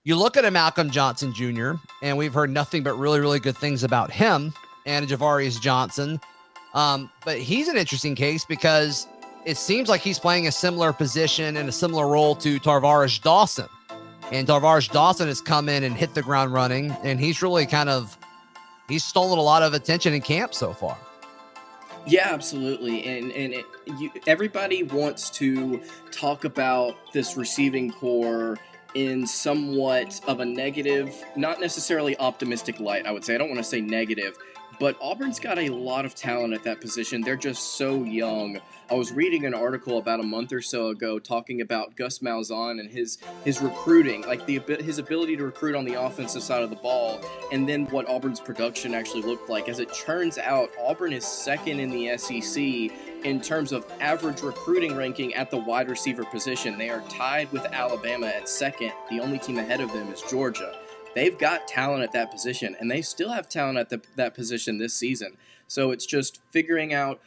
You look at a Malcolm Johnson Jr., and we've heard nothing but really, really good things about him and Javarius Johnson. But he's an interesting case because it seems like he's playing a similar position and a similar role to Tarvarish Dawson. And Tarvarish Dawson has come in and hit the ground running, and he's really he's stolen a lot of attention in camp so far. Yeah, absolutely. And everybody wants to talk about this receiving core in somewhat of a negative, not necessarily optimistic light, I would say. I don't want to say negative, but Auburn's got a lot of talent at that position. They're just so young. I was reading an article about a month or so ago talking about Gus Malzahn and his recruiting, like his ability to recruit on the offensive side of the ball, and then what Auburn's production actually looked like. As it turns out, Auburn is second in the SEC in terms of average recruiting ranking at the wide receiver position. They are tied with Alabama at second. The only team ahead of them is Georgia. They've got talent at that position, and they still have talent at that position this season. So it's just figuring out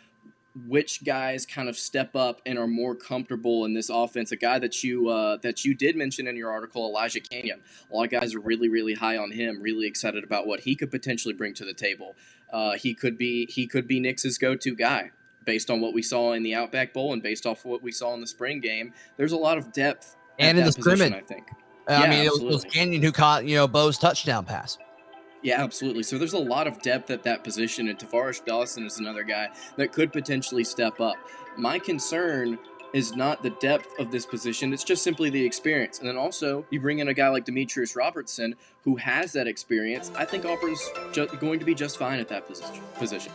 which guys kind of step up and are more comfortable in this offense. A guy that you did mention in your article, Elijah Canyon. A lot of guys are really, really high on him, really excited about what he could potentially bring to the table. He could be Nix's go-to guy based on what we saw in the Outback Bowl and based off what we saw in the spring game. There's a lot of depth and in the scrimmage, I think. I mean, it was Canyon who caught, Bo's touchdown pass. Yeah, absolutely. So there's a lot of depth at that position, and Tarvarish Dawson is another guy that could potentially step up. My concern is not the depth of this position, it's just simply the experience. And then also, you bring in a guy like Demetrius Robertson, who has that experience. I think Auburn's going to be just fine at that position.